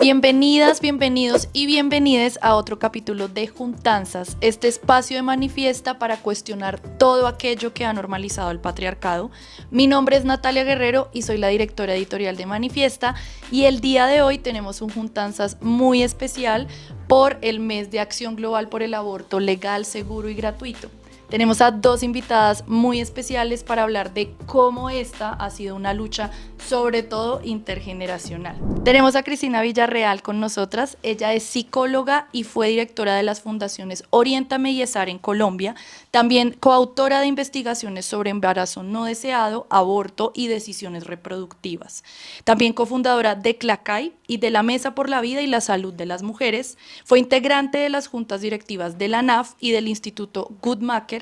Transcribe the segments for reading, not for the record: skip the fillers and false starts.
Bienvenidas, bienvenidos y bienvenides a otro capítulo de Juntanzas, este espacio de manifiesta para cuestionar todo aquello que ha normalizado el patriarcado. Mi nombre es Natalia Guerrero y soy la directora editorial de Manifiesta, y el día de hoy tenemos un Juntanzas muy especial por el mes de acción global por el aborto legal, seguro y gratuito. Tenemos a dos invitadas muy especiales para hablar de cómo esta ha sido una lucha, sobre todo intergeneracional. Tenemos a Cristina Villarreal con nosotras. Ella es psicóloga y fue directora de las fundaciones Oriéntame y ESAR en Colombia, también coautora de investigaciones sobre embarazo no deseado, aborto y decisiones reproductivas. También cofundadora de CLACAI y de la Mesa por la Vida y la Salud de las Mujeres. Fue integrante de las juntas directivas de la ANAF y del Instituto Guttmacher,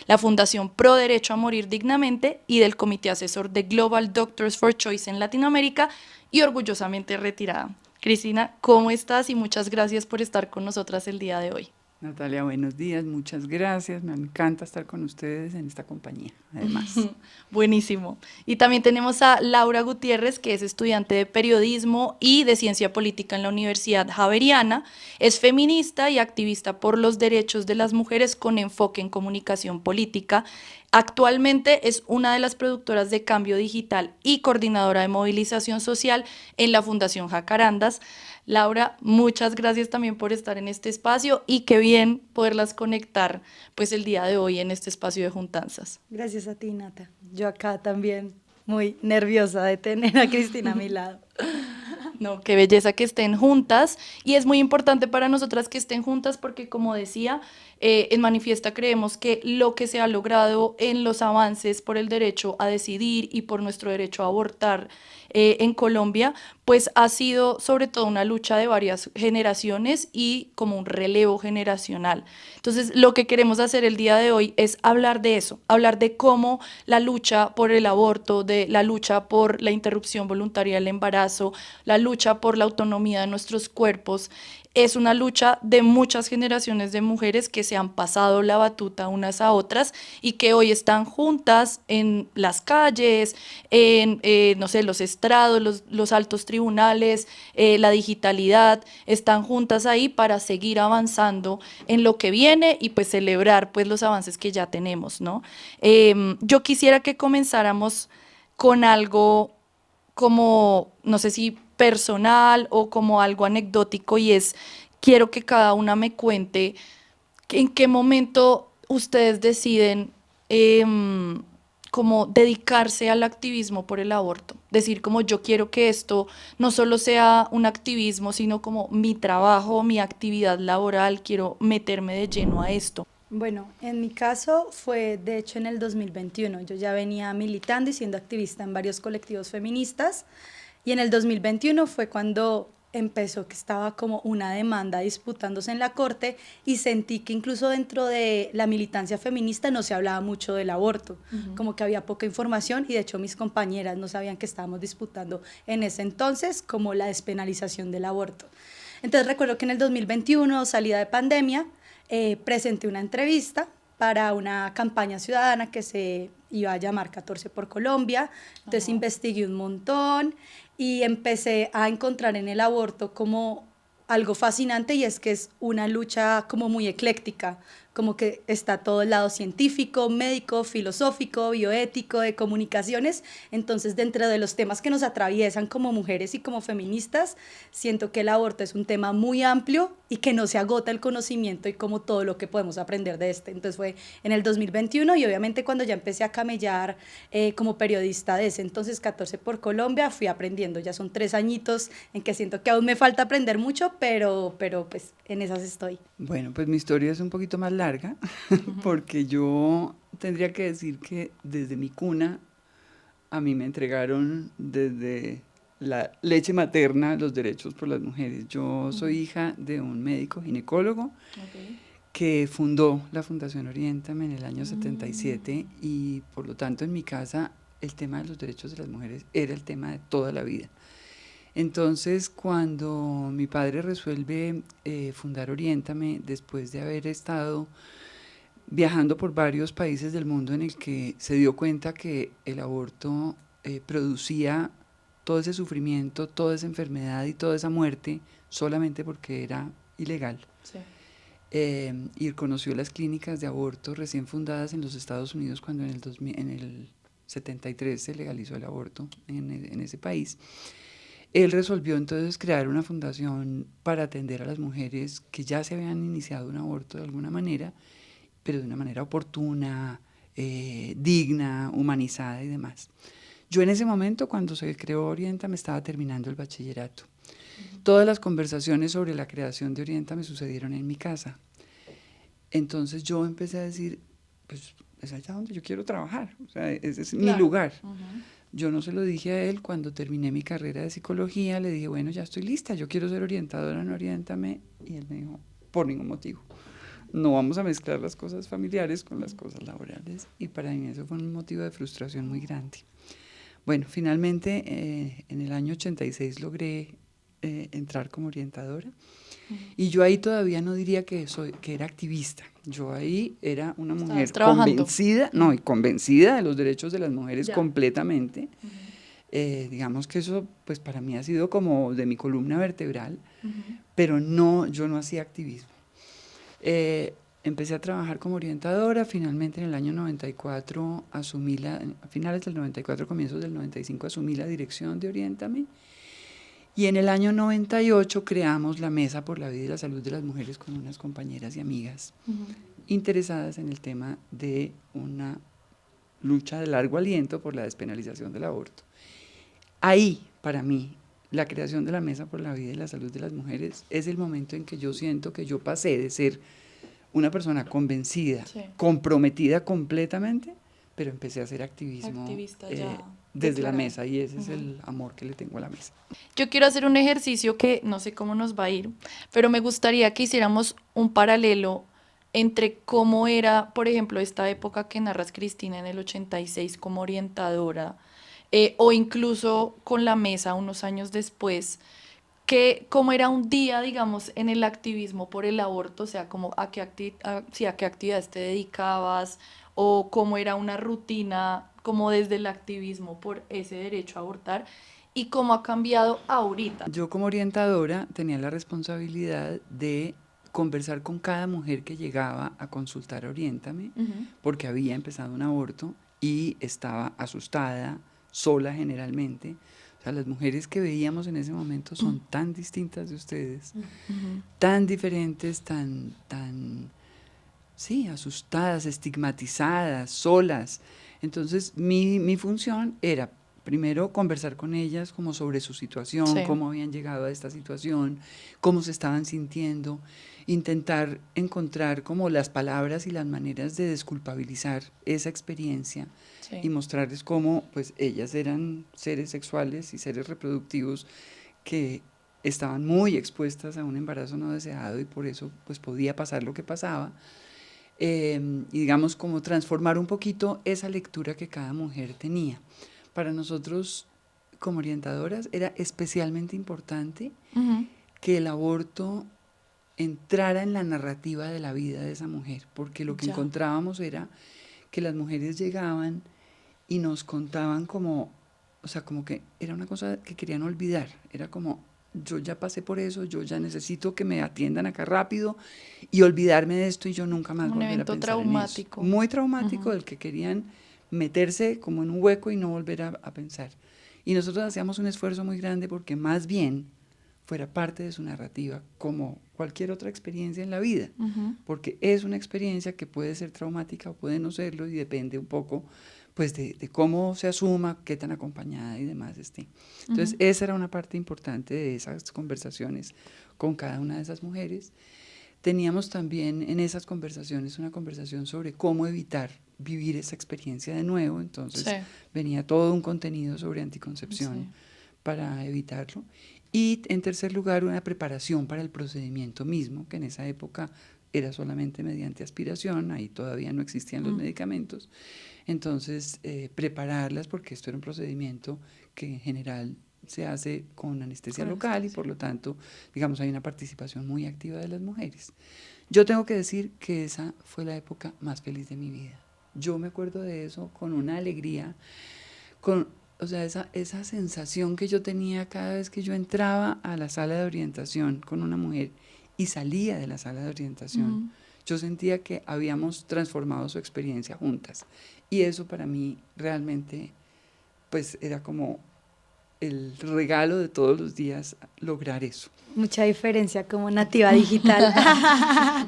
la Fundación Pro Derecho a Morir Dignamente y del Comité Asesor de Global Doctors for Choice en Latinoamérica, y orgullosamente retirada. Cristina, ¿cómo estás? Y muchas gracias por estar con nosotras el día de hoy. Natalia, buenos días, muchas gracias, me encanta estar con ustedes en esta compañía, además. Buenísimo. Y también tenemos a Laura Gutiérrez, que es estudiante de periodismo y de ciencia política en la Universidad Javeriana, es feminista y activista por los derechos de las mujeres con enfoque en comunicación política. Actualmente es una de las productoras de Cambio Digital y coordinadora de movilización social en la Fundación Jacarandas. Laura, muchas gracias también por estar en este espacio, y qué bien poderlas conectar pues el día de hoy en este espacio de Juntanzas. Gracias a ti, Nata. Yo acá también muy nerviosa de tener a Cristina a mi lado. No, qué belleza que estén juntas, y es muy importante para nosotras que estén juntas porque, como decía, en Manifiesta creemos que lo que se ha logrado en los avances por el derecho a decidir y por nuestro derecho a abortar en Colombia, pues ha sido sobre todo una lucha de varias generaciones y como un relevo generacional. Entonces, lo que queremos hacer el día de hoy es hablar de eso, hablar de cómo la lucha por el aborto, de la lucha por la interrupción voluntaria del embarazo, la lucha por la autonomía de nuestros cuerpos, es una lucha de muchas generaciones de mujeres que se han pasado la batuta unas a otras y que hoy están juntas en las calles, en, no sé, los estrados, los altos tribunales, la digitalidad, están juntas ahí para seguir avanzando en lo que viene y pues celebrar pues los avances que ya tenemos, ¿no? Yo quisiera que comenzáramos con algo como, no sé si personal o como algo anecdótico, y es, quiero que cada una me cuente en qué momento ustedes deciden como dedicarse al activismo por el aborto. Decir como yo quiero que esto no solo sea un activismo, sino como mi trabajo, mi actividad laboral, quiero meterme de lleno a esto. Bueno, en mi caso fue de hecho en el 2021. Yo ya venía militando y siendo activista en varios colectivos feministas, y en el 2021 fue cuando empezó que estaba como una demanda disputándose en la corte, y sentí que incluso dentro de la militancia feminista no se hablaba mucho del aborto, como que había poca información, y de hecho mis compañeras no sabían que estábamos disputando en ese entonces como la despenalización del aborto. Entonces recuerdo que en el 2021, salida de pandemia, presenté una entrevista para una campaña ciudadana que se iba a llamar 14 por Colombia. Entonces investigué un montón y empecé a encontrar en el aborto como algo fascinante, y es que es una lucha como muy ecléctica, como que está todo el lado científico, médico, filosófico, bioético, de comunicaciones. Entonces, dentro de los temas que nos atraviesan como mujeres y como feministas, siento que el aborto es un tema muy amplio y que no se agota el conocimiento y como todo lo que podemos aprender de este. Entonces fue en el 2021, y obviamente cuando ya empecé a camellar como periodista de ese entonces 14 por Colombia, fui aprendiendo. Ya son 3 añitos en que siento que aún me falta aprender mucho, pero pues en esas estoy. Bueno, pues mi historia es un poquito más larga, porque yo tendría que decir que desde mi cuna a mí me entregaron desde la leche materna los derechos por las mujeres. Yo soy hija de un médico ginecólogo que fundó la Fundación Oriéntame en el año 77, y por lo tanto en mi casa el tema de los derechos de las mujeres era el tema de toda la vida. Entonces, cuando mi padre resuelve fundar Oriéntame, después de haber estado viajando por varios países del mundo en el que se dio cuenta que el aborto producía todo ese sufrimiento, toda esa enfermedad y toda esa muerte solamente porque era ilegal. Sí. Y conoció las clínicas de aborto recién fundadas en los Estados Unidos cuando en el 73 se legalizó el aborto en ese país. Él resolvió entonces crear una fundación para atender a las mujeres que ya se habían iniciado un aborto de alguna manera, pero de una manera oportuna, digna, humanizada y demás. Yo en ese momento, cuando se creó Oriéntame, estaba terminando el bachillerato. Todas las conversaciones sobre la creación de Oriéntame sucedieron en mi casa. Entonces yo empecé a decir, pues es allá donde yo quiero trabajar, o sea, ese es mi lugar. Yo no se lo dije a él cuando terminé mi carrera de psicología, le dije, bueno, ya estoy lista, yo quiero ser orientadora en Oriéntame, y él me dijo, por ningún motivo. No vamos a mezclar las cosas familiares con las cosas laborales, y para mí eso fue un motivo de frustración muy grande. Bueno, finalmente en el año 86 logré entrar como orientadora, y yo ahí todavía no diría que era activista. Yo ahí era una mujer convencida, y convencida de los derechos de las mujeres completamente. Digamos que eso pues para mí ha sido como de mi columna vertebral, pero no, yo no hacía activismo. Empecé a trabajar como orientadora, finalmente en el año 94 a finales del 94, comienzos del 95 asumí la dirección de Oriéntame, y en el año 98 creamos la Mesa por la Vida y la Salud de las Mujeres con unas compañeras y amigas interesadas en el tema de una lucha de largo aliento por la despenalización del aborto. Ahí, para mí, la creación de la Mesa por la Vida y la Salud de las Mujeres es el momento en que yo siento que yo pasé de ser una persona convencida, comprometida completamente, pero empecé a hacer activismo desde la mesa, y ese es el amor que le tengo a la mesa. Yo quiero hacer un ejercicio que no sé cómo nos va a ir, pero me gustaría que hiciéramos un paralelo entre cómo era, por ejemplo, esta época que narras, Cristina, en el 86 como orientadora, o incluso con la mesa unos años después, cómo era un día, digamos, en el activismo por el aborto, o sea, como a qué actividades te dedicabas, o cómo era una rutina como desde el activismo por ese derecho a abortar, y cómo ha cambiado ahorita. Yo como orientadora tenía la responsabilidad de conversar con cada mujer que llegaba a consultar Oriéntame, porque había empezado un aborto y estaba asustada, sola generalmente. O sea, las mujeres que veíamos en ese momento son tan distintas de ustedes, tan diferentes, sí, asustadas, estigmatizadas, solas. Entonces, mi función era primero conversar con ellas como sobre su situación, cómo habían llegado a esta situación, cómo se estaban sintiendo, intentar encontrar como las palabras y las maneras de desculpabilizar esa experiencia y mostrarles cómo pues ellas eran seres sexuales y seres reproductivos que estaban muy expuestas a un embarazo no deseado, y por eso pues podía pasar lo que pasaba. Y digamos como transformar un poquito esa lectura que cada mujer tenía. Para nosotros como orientadoras era especialmente importante que el aborto entrara en la narrativa de la vida de esa mujer, porque lo que encontrábamos era que las mujeres llegaban y nos contaban como, o sea, como que era una cosa que querían olvidar, era como, yo ya pasé por eso, yo ya necesito que me atiendan acá rápido y olvidarme de esto y yo nunca más volver a pensar traumático. en eso. Muy traumático, del que querían meterse como en un hueco y no volver a pensar. Y nosotros hacíamos un esfuerzo muy grande porque más bien fuera parte de su narrativa, como cualquier otra experiencia en la vida, porque es una experiencia que puede ser traumática o puede no serlo, y depende un poco pues de cómo se asuma, qué tan acompañada y demás esté. Entonces esa era una parte importante de esas conversaciones con cada una de esas mujeres. Teníamos también en esas conversaciones una conversación sobre cómo evitar vivir esa experiencia de nuevo, entonces venía todo un contenido sobre anticoncepción para evitarlo. Y en tercer lugar, una preparación para el procedimiento mismo, que en esa época era solamente mediante aspiración, ahí todavía no existían los medicamentos. Entonces, prepararlas, porque esto era un procedimiento que en general se hace con anestesia local y por lo tanto, digamos, hay una participación muy activa de las mujeres. Yo tengo que decir que esa fue la época más feliz de mi vida. Yo me acuerdo de eso con una alegría, con o sea, esa sensación que yo tenía cada vez que yo entraba a la sala de orientación con una mujer y salía de la sala de orientación, yo sentía que habíamos transformado su experiencia juntas. Y eso para mí realmente, pues era como el regalo de todos los días lograr eso. Mucha diferencia como nativa digital.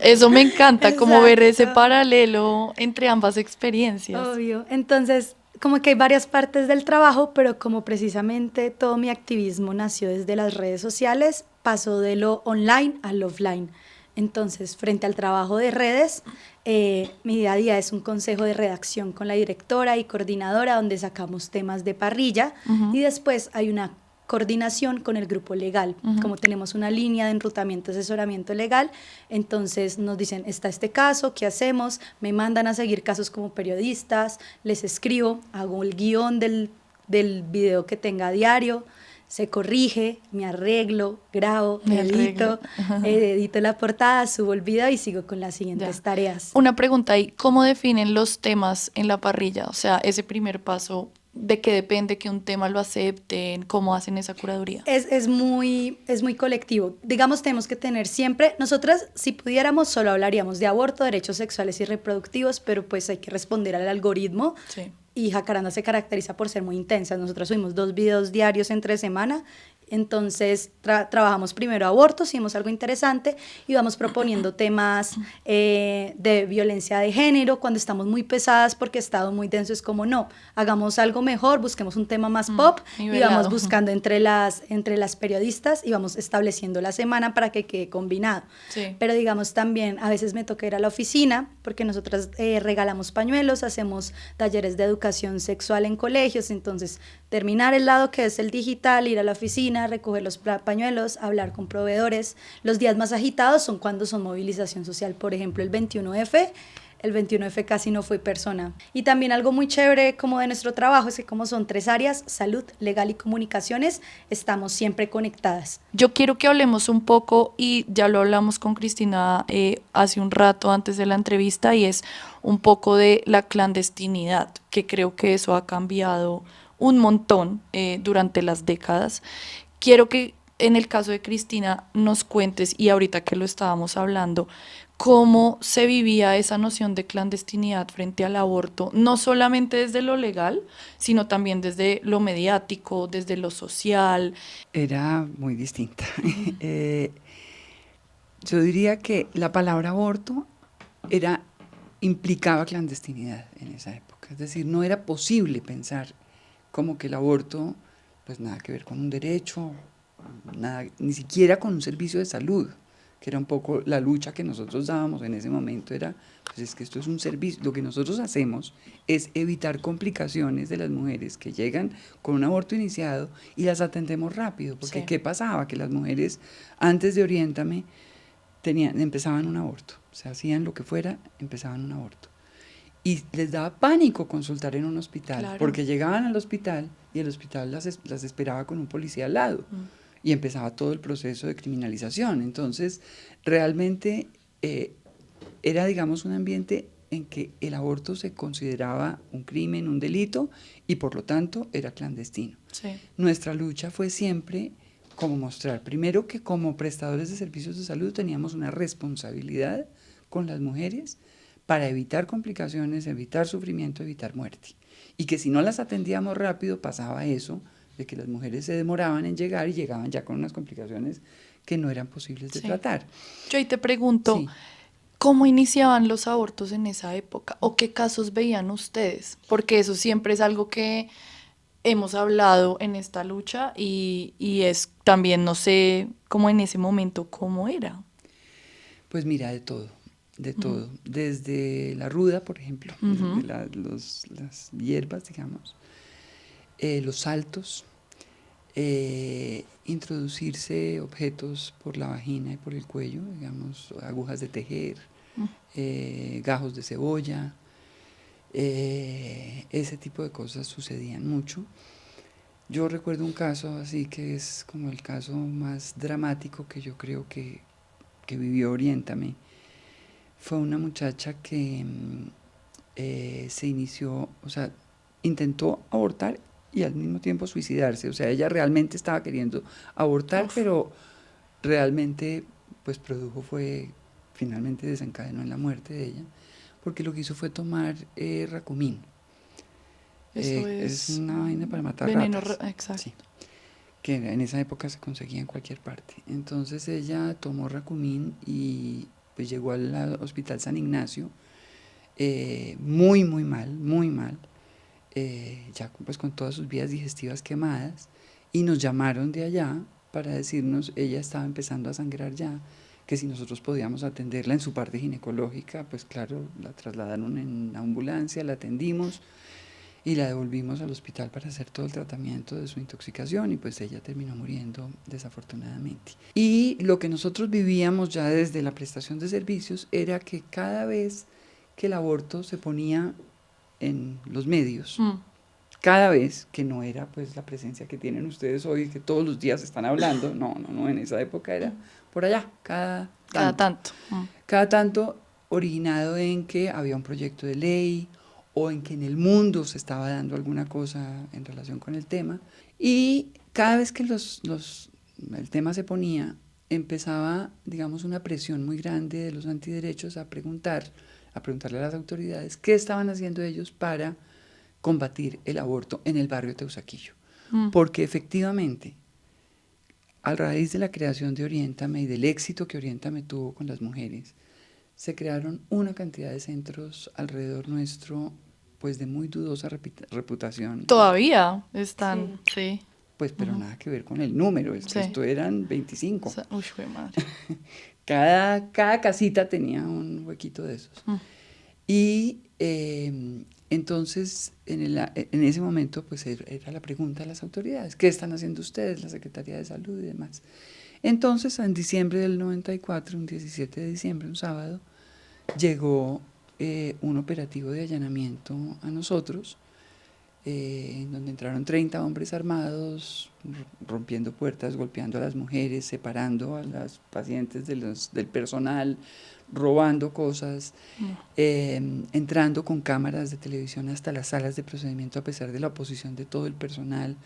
Eso me encanta, como ver ese Exacto. paralelo entre ambas experiencias. Obvio. Entonces, como que hay varias partes del trabajo, pero como precisamente todo mi activismo nació desde las redes sociales, pasó de lo online al offline. Entonces, frente al trabajo de redes, mi día a día es un consejo de redacción con la directora y coordinadora donde sacamos temas de parrilla y después hay una coordinación con el grupo legal. Como tenemos una línea de enrutamiento, asesoramiento legal, entonces nos dicen, está este caso, ¿qué hacemos? Me mandan a seguir casos como periodistas, les escribo, hago el guión del video que tenga a diario, se corrige, me arreglo, grabo, edito la portada, subo el video y sigo con las siguientes tareas. Una pregunta ahí, ¿cómo definen los temas en la parrilla? O sea, ese primer paso, ¿de qué depende que un tema lo acepten? ¿Cómo hacen esa curaduría? Es muy colectivo. Digamos, tenemos que tener siempre, nosotras si pudiéramos solo hablaríamos de aborto, derechos sexuales y reproductivos, pero pues hay que responder al algoritmo. Sí. Y Jacaranda se caracteriza por ser muy intensa. Nosotros subimos 2 videos diarios entre semana. Entonces trabajamos primero abortos, hicimos algo interesante y vamos proponiendo temas de violencia de género cuando estamos muy pesadas porque he estado muy denso, es como no, hagamos algo mejor, busquemos un tema más pop y vamos buscando entre las periodistas y vamos estableciendo la semana para que quede combinado. Sí. Pero digamos también a veces me toca ir a la oficina porque nosotras regalamos pañuelos, hacemos talleres de educación sexual en colegios, entonces terminar el lado que es el digital, ir a la oficina, recoger los pañuelos, hablar con proveedores. Los días más agitados son cuando son movilización social, por ejemplo el 21F. El 21F casi no fue persona. Y también algo muy chévere como de nuestro trabajo es que como son 3 áreas, salud, legal y comunicaciones, estamos siempre conectadas. Yo quiero que hablemos un poco, y ya lo hablamos con Cristina hace un rato antes de la entrevista, y es un poco de la clandestinidad, que creo que eso ha cambiado un montón durante las décadas. Quiero que en el caso de Cristina nos cuentes, y ahorita que lo estábamos hablando, cómo se vivía esa noción de clandestinidad frente al aborto, no solamente desde lo legal, sino también desde lo mediático, desde lo social. Era muy distinta. Yo diría que la palabra aborto implicaba clandestinidad en esa época. Es decir, no era posible pensar como que el aborto, pues nada que ver con un derecho, nada, ni siquiera con un servicio de salud, que era un poco la lucha que nosotros dábamos en ese momento, era, pues es que esto es un servicio, lo que nosotros hacemos es evitar complicaciones de las mujeres que llegan con un aborto iniciado y las atendemos rápido, porque Sí. ¿qué pasaba? Que las mujeres antes de Oriéntame empezaban un aborto, o sea, hacían lo que fuera, empezaban un aborto. Y les daba pánico consultar en un hospital, Claro. porque llegaban al hospital y el hospital las esperaba con un policía al lado. Y empezaba todo el proceso de criminalización. Entonces, realmente era, digamos, un ambiente en que el aborto se consideraba un crimen, un delito, y por lo tanto era clandestino. Sí. Nuestra lucha fue siempre como mostrar, primero, que como prestadores de servicios de salud teníamos una responsabilidad con las mujeres para evitar complicaciones, evitar sufrimiento, evitar muerte. Y que si no las atendíamos rápido pasaba eso, de que las mujeres se demoraban en llegar y llegaban ya con unas complicaciones que no eran posibles de tratar. Yo ahí te pregunto, Sí. ¿cómo iniciaban los abortos en esa época? ¿O qué casos veían ustedes? Porque eso siempre es algo que hemos hablado en esta lucha y es también, no sé, como en ese momento, ¿cómo era? Pues mira, de todo. Desde la ruda, por ejemplo, desde las hierbas, digamos, los saltos, introducirse objetos por la vagina y por el cuello, digamos, agujas de tejer, gajos de cebolla, ese tipo de cosas sucedían mucho. Yo recuerdo un caso así que es como el caso más dramático que yo creo que vivió Oriéntame. Fue una muchacha que se inició, o sea, intentó abortar y al mismo tiempo suicidarse. O sea, ella realmente estaba queriendo abortar, Uf. pero realmente pues finalmente desencadenó en la muerte de ella, porque lo que hizo fue tomar Racumín. Eso Es es una vaina para matar veneno, ratas. exacto. Sí, que en esa época se conseguía en cualquier parte. Entonces ella tomó Racumín y pues llegó al Hospital San Ignacio, muy, muy mal, ya pues con todas sus vías digestivas quemadas, y nos llamaron de allá para decirnos, ella estaba empezando a sangrar ya, que si nosotros podíamos atenderla en su parte ginecológica, pues claro, la trasladaron en ambulancia, la atendimos y la devolvimos al hospital para hacer todo el tratamiento de su intoxicación, y pues ella terminó muriendo desafortunadamente. Y lo que nosotros vivíamos ya desde la prestación de servicios era que cada vez que el aborto se ponía en los medios, cada vez, que no era pues la presencia que tienen ustedes hoy, que todos los días están hablando, no, en esa época era por allá, cada tanto. Cada tanto, originado en que había un proyecto de ley o en que en el mundo se estaba dando alguna cosa en relación con el tema, y cada vez que el tema se ponía, empezaba, digamos, una presión muy grande de los antiderechos a preguntarle a las autoridades qué estaban haciendo ellos para combatir el aborto en el barrio de Teusaquillo. Porque efectivamente, a raíz de la creación de Oriéntame y del éxito que Oriéntame tuvo con las mujeres, se crearon una cantidad de centros alrededor nuestro, pues de muy dudosa reputación. Todavía están, sí. Pues, pero nada que ver con el número, Sí. esto eran 25. O sea, uy, fue madre. Cada casita tenía un huequito de esos. Y entonces, en ese momento, pues era la pregunta de las autoridades: ¿qué están haciendo ustedes, la Secretaría de Salud y demás? Entonces, en diciembre del 94, un 17 de diciembre, un sábado, llegó un operativo de allanamiento a nosotros, donde entraron 30 hombres armados, rompiendo puertas, golpeando a las mujeres, separando a las pacientes del personal, robando cosas, entrando con cámaras de televisión hasta las salas de procedimiento a pesar de la oposición de todo el personal,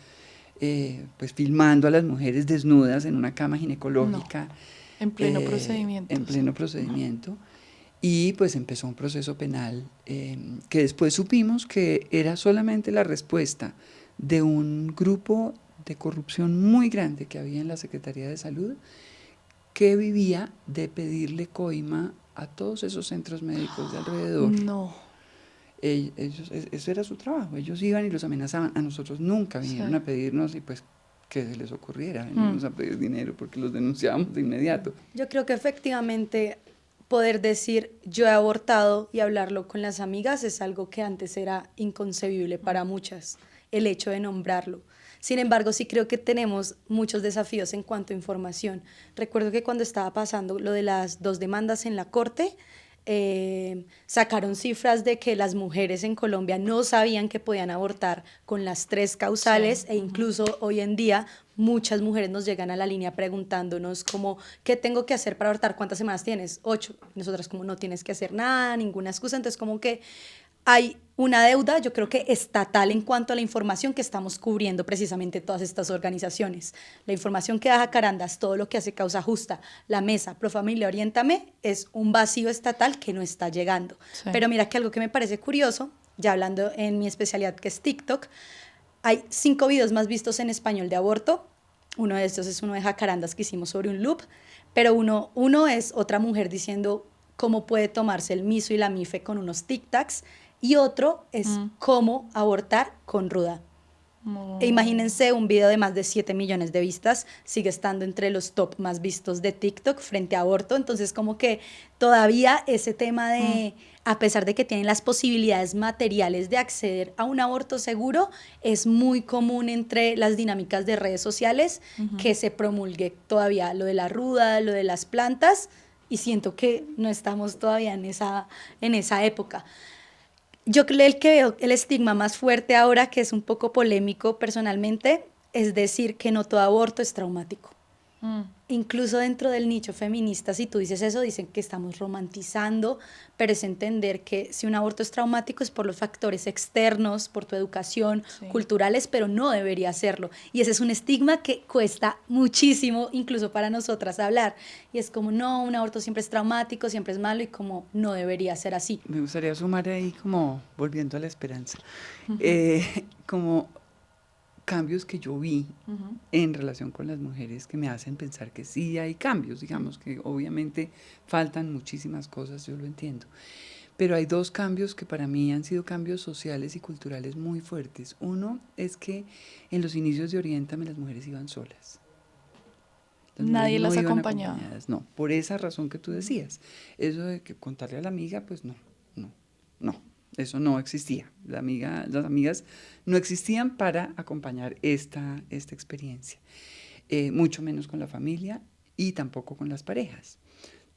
pues filmando a las mujeres desnudas en una cama ginecológica. No, en pleno procedimiento. En pleno procedimiento. Y pues empezó un proceso penal que después supimos que era solamente la respuesta de un grupo de corrupción muy grande que había en la Secretaría de Salud, que vivía de pedirle coima a todos esos centros médicos de alrededor. No. Eso era su trabajo, ellos iban y los amenazaban. A nosotros nunca vinieron a pedirnos, y pues que se les ocurriera venirnos a pedir dinero, porque los denunciábamos de inmediato. Yo creo que efectivamente poder decir yo he abortado y hablarlo con las amigas es algo que antes era inconcebible para muchas, el hecho de nombrarlo. Sin embargo, sí creo que tenemos muchos desafíos en cuanto a información. Recuerdo que cuando estaba pasando lo de las 2 demandas en la corte, sacaron cifras de que las mujeres en Colombia no sabían que podían abortar con las 3 causales, e incluso hoy en día muchas mujeres nos llegan a la línea preguntándonos como, ¿qué tengo que hacer para abortar? ¿Cuántas semanas tienes? 8. Nosotras como, no tienes que hacer nada, ninguna excusa. Entonces como que hay una deuda, yo creo que estatal, en cuanto a la información que estamos cubriendo precisamente todas estas organizaciones. La información que da Jacarandas, todo lo que hace Causa Justa, la Mesa, Profamilia, Oriéntame, es un vacío estatal que no está llegando. Sí. Pero mira que algo que me parece curioso, ya hablando en mi especialidad que es TikTok, hay 5 videos más vistos en español de aborto. Uno de estos es uno de Jacarandas que hicimos sobre un loop, pero uno es otra mujer diciendo cómo puede tomarse el miso y la mife con unos tic-tacs, y otro es cómo abortar con ruda. E imagínense un video de más de 7 millones de vistas, sigue estando entre los top más vistos de TikTok frente a aborto. Entonces como que todavía ese tema de, a pesar de que tienen las posibilidades materiales de acceder a un aborto seguro, es muy común entre las dinámicas de redes sociales que se promulgue todavía lo de la ruda, lo de las plantas, y siento que no estamos todavía en esa época. Yo creo que veo el estigma más fuerte ahora, que es un poco polémico personalmente, es decir que no todo aborto es traumático. incluso dentro del nicho feminista, si tú dices eso, dicen que estamos romantizando, pero es entender que si un aborto es traumático es por los factores externos, por tu educación, Sí. culturales, pero no debería serlo. Y ese es un estigma que cuesta muchísimo, incluso para nosotras hablar. Y es como, no, un aborto siempre es traumático, siempre es malo y como no debería ser así. Me gustaría sumar ahí como volviendo a la esperanza, como cambios que yo vi en relación con las mujeres que me hacen pensar que sí hay cambios, digamos que obviamente faltan muchísimas cosas, yo lo entiendo, pero hay dos cambios que para mí han sido cambios sociales y culturales muy fuertes. Uno es que en los inicios de Oriéntame las mujeres iban solas. Las mujeres Nadie no las iban acompañaba. acompañadas, no, por esa razón que tú decías. Eso de que contarle a la amiga, pues no, no, no, eso no existía. Las amigas no existían para acompañar esta experiencia, mucho menos con la familia y tampoco con las parejas.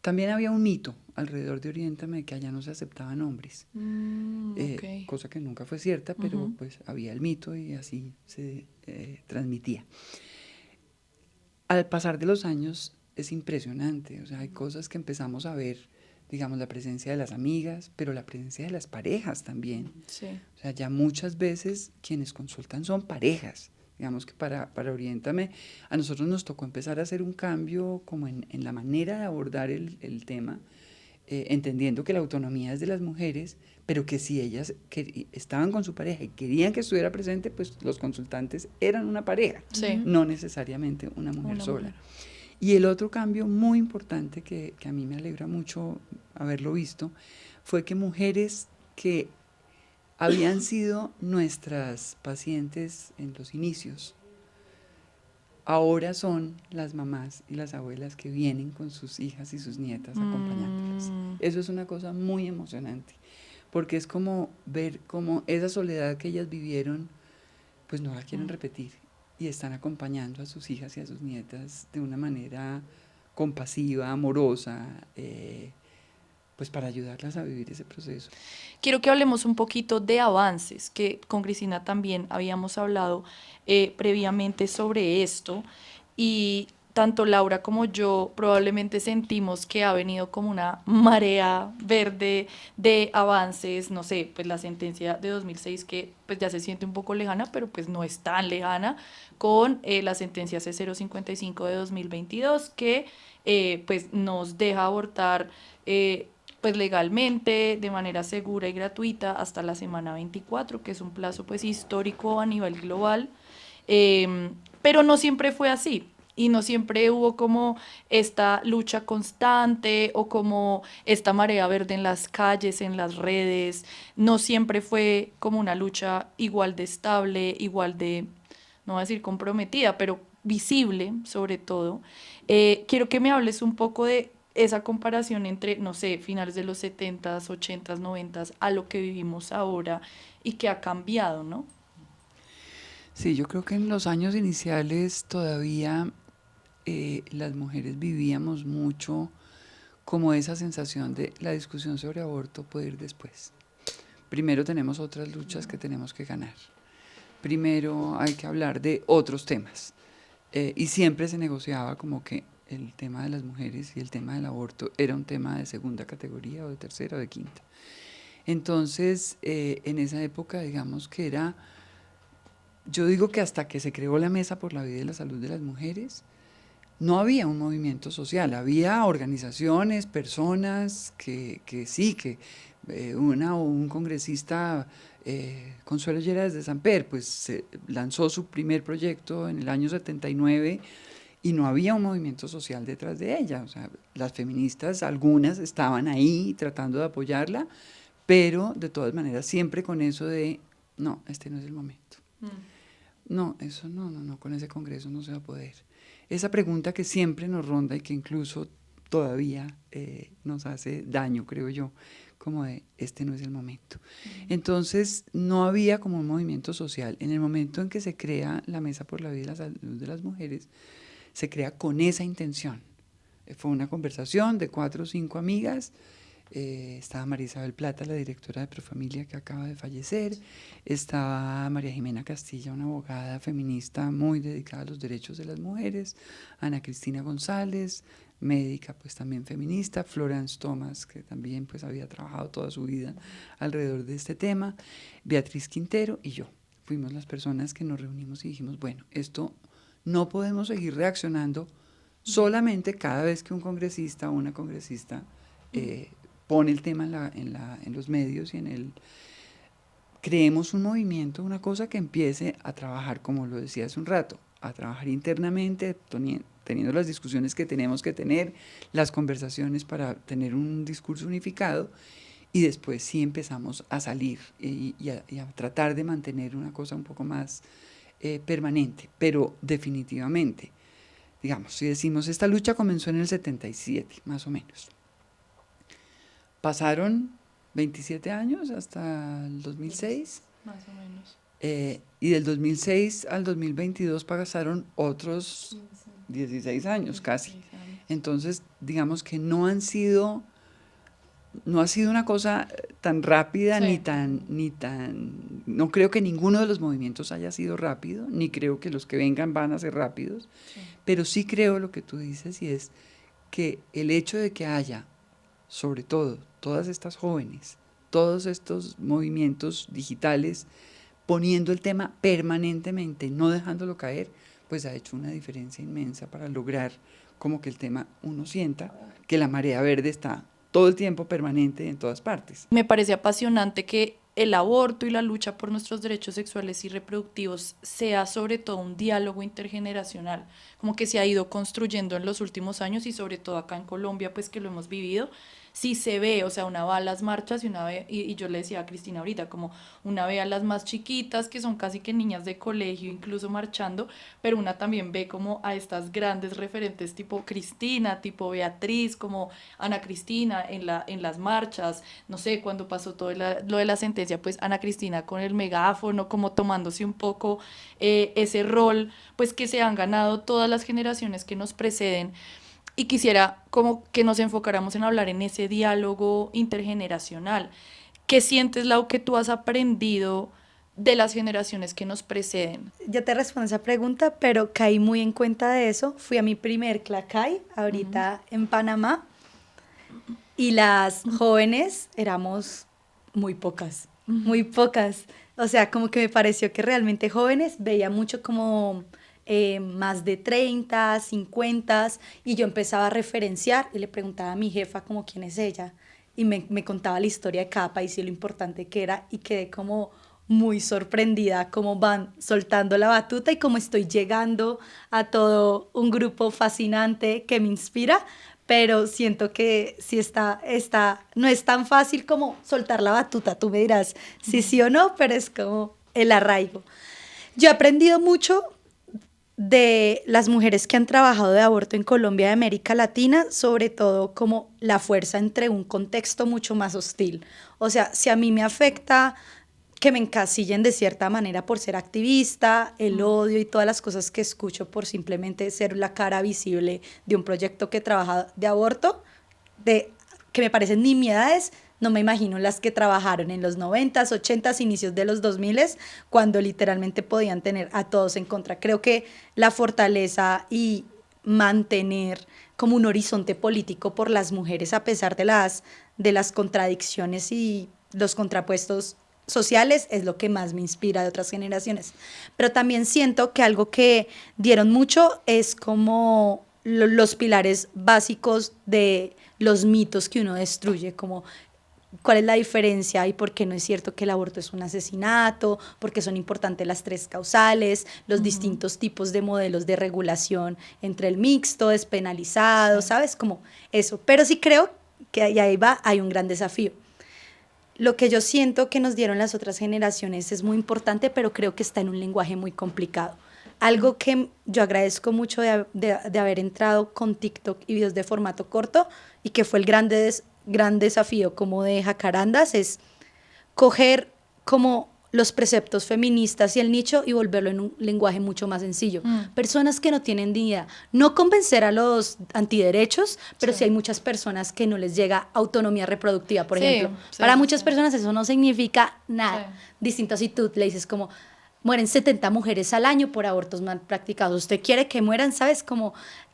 También había un mito alrededor de Oriéntame de que allá no se aceptaban hombres, Ok. cosa que nunca fue cierta, pero pues había el mito y así se transmitía. Al pasar de los años es impresionante, o sea, hay cosas que empezamos a ver, digamos, la presencia de las amigas, pero la presencia de las parejas también. Sí. O sea, ya muchas veces quienes consultan son parejas. Digamos que para Oriéntame, a nosotros nos tocó empezar a hacer un cambio como en la manera de abordar el tema, entendiendo que la autonomía es de las mujeres, pero que si ellas estaban con su pareja y querían que estuviera presente, pues los consultantes eran una pareja, Sí. no necesariamente una mujer Una sola. mujer. Y el otro cambio muy importante que a mí me alegra mucho haberlo visto, fue que mujeres que habían sido nuestras pacientes en los inicios, ahora son las mamás y las abuelas que vienen con sus hijas y sus nietas acompañándolas. Eso es una cosa muy emocionante, porque es como ver cómo esa soledad que ellas vivieron, pues no la quieren repetir y están acompañando a sus hijas y a sus nietas de una manera compasiva, amorosa, pues para ayudarlas a vivir ese proceso. Quiero que hablemos un poquito de avances, que con Cristina también habíamos hablado previamente sobre esto y tanto Laura como yo probablemente sentimos que ha venido como una marea verde de avances, no sé, pues la sentencia de 2006 que pues ya se siente un poco lejana, pero pues no es tan lejana, con la sentencia C055 de 2022 que pues nos deja abortar pues legalmente, de manera segura y gratuita hasta la semana 24, que es un plazo pues histórico a nivel global, pero no siempre fue así. Y no siempre hubo como esta lucha constante o como esta marea verde en las calles, en las redes. No siempre fue como una lucha igual de estable, igual de, no voy a decir comprometida, pero visible sobre todo. Quiero que me hables un poco de esa comparación entre, no sé, finales de los 70s, 80s, 90s, a lo que vivimos ahora y que ha cambiado, ¿no? Sí, yo creo que en los años iniciales todavía las mujeres vivíamos mucho como esa sensación de la discusión sobre aborto puede ir después. Primero tenemos otras luchas que tenemos que ganar. Primero hay que hablar de otros temas. Y siempre se negociaba como que el tema de las mujeres y el tema del aborto era un tema de segunda categoría o de tercera o de quinta. Entonces, en esa época, digamos que era, yo digo que hasta que se creó la Mesa por la Vida y la Salud de las Mujeres, no había un movimiento social, había organizaciones, personas que sí, que una o un congresista, Consuelo Lleras de Samper, pues lanzó su primer proyecto en el año 79 y no había un movimiento social detrás de ella. O sea, las feministas, algunas estaban ahí tratando de apoyarla, pero de todas maneras siempre con eso de, no, este no es el momento. No, eso no, con ese congreso no se va a poder. Esa pregunta que siempre nos ronda y que incluso todavía nos hace daño, creo yo, como de este no es el momento. Entonces no había como un movimiento social. En el momento en que se crea la Mesa por la Vida y la Salud de las Mujeres, se crea con esa intención. Fue una conversación de 4 o 5 amigas estaba María Isabel Plata, la directora de Profamilia que acaba de fallecer, estaba María Jimena Castilla, una abogada feminista muy dedicada a los derechos de las mujeres, Ana Cristina González, médica pues también feminista, Florence Thomas, que también pues había trabajado toda su vida alrededor de este tema, Beatriz Quintero y yo. Fuimos las personas que nos reunimos y dijimos, bueno, esto no podemos seguir reaccionando solamente cada vez que un congresista o una congresista pone el tema en los medios y creemos un movimiento, una cosa que empiece a trabajar, como lo decía hace un rato, a trabajar internamente, teniendo las discusiones que tenemos que tener, las conversaciones para tener un discurso unificado, y después sí empezamos a salir y a tratar de mantener una cosa un poco más permanente, pero definitivamente, digamos, si decimos, esta lucha comenzó en el 77, más o menos. Pasaron 27 años hasta el 2006. Más o menos. Y del 2006 al 2022 pasaron otros 16 años casi. Entonces, digamos que no ha sido una cosa tan rápida, sí, no creo que ninguno de los movimientos haya sido rápido, ni creo que los que vengan van a ser rápidos, sí, pero sí creo lo que tú dices, y es que el hecho de que haya, sobre todo, todas estas jóvenes, todos estos movimientos digitales, poniendo el tema permanentemente, no dejándolo caer, pues ha hecho una diferencia inmensa para lograr como que el tema uno sienta que la marea verde está todo el tiempo permanente en todas partes. Me parece apasionante que el aborto y la lucha por nuestros derechos sexuales y reproductivos sea sobre todo un diálogo intergeneracional, como que se ha ido construyendo en los últimos años y sobre todo acá en Colombia, pues que lo hemos vivido. Sí se ve, o sea, una va a las marchas y yo le decía a Cristina ahorita, como una ve a las más chiquitas, que son casi que niñas de colegio, incluso marchando, pero una también ve como a estas grandes referentes tipo Cristina, tipo Beatriz, como Ana Cristina en las marchas, no sé, cuando pasó todo lo de la sentencia, pues Ana Cristina con el megáfono, como tomándose un poco ese rol, pues que se han ganado todas las generaciones que nos preceden. Y quisiera como que nos enfocáramos en hablar en ese diálogo intergeneracional. ¿Qué sientes, Lau, que tú has aprendido de las generaciones que nos preceden? Ya te respondo esa pregunta, pero caí muy en cuenta de eso. Fui a mi primer Clacay, ahorita en Panamá, y las jóvenes éramos muy pocas, muy pocas. O sea, como que me pareció que realmente jóvenes veía mucho como más de 30, 50, y yo empezaba a referenciar y le preguntaba a mi jefa como quién es ella, y me contaba la historia de cada país y lo importante que era, y quedé como muy sorprendida cómo van soltando la batuta y cómo estoy llegando a todo un grupo fascinante que me inspira, pero siento que sí no es tan fácil como soltar la batuta. Tú me dirás si sí o no, pero es como el arraigo. Yo he aprendido mucho de las mujeres que han trabajado de aborto en Colombia y América Latina, sobre todo como la fuerza entre un contexto mucho más hostil. O sea, si a mí me afecta que me encasillen de cierta manera por ser activista, el odio y todas las cosas que escucho por simplemente ser la cara visible de un proyecto que trabaja de aborto, que me parecen nimiedades, no me imagino las que trabajaron en los 90s, 80s, inicios de los 2000s, cuando literalmente podían tener a todos en contra. Creo que la fortaleza y mantener como un horizonte político por las mujeres, a pesar de las contradicciones y los contrapuestos sociales, es lo que más me inspira de otras generaciones. Pero también siento que algo que dieron mucho es como los pilares básicos de los mitos que uno destruye, como cuál es la diferencia y por qué no es cierto que el aborto es un asesinato, por qué son importantes las 3 causales, los distintos tipos de modelos de regulación entre el mixto, despenalizado, sí, ¿sabes? Como eso. Pero sí creo que hay un gran desafío. Lo que yo siento que nos dieron las otras generaciones es muy importante, pero creo que está en un lenguaje muy complicado. Algo que yo agradezco mucho de haber entrado con TikTok y videos de formato corto, y que fue el gran desafío como de Jacarandas, es coger como los preceptos feministas y el nicho y volverlo en un lenguaje mucho más sencillo. Personas que no tienen ni idea, no convencer a los antiderechos, pero sí hay muchas personas que no les llega autonomía reproductiva, por ejemplo. Para muchas personas eso no significa nada. Distinto si tú le dices como, mueren 70 mujeres al año por abortos mal practicados. ¿Usted quiere que mueran? ¿Sabes? Como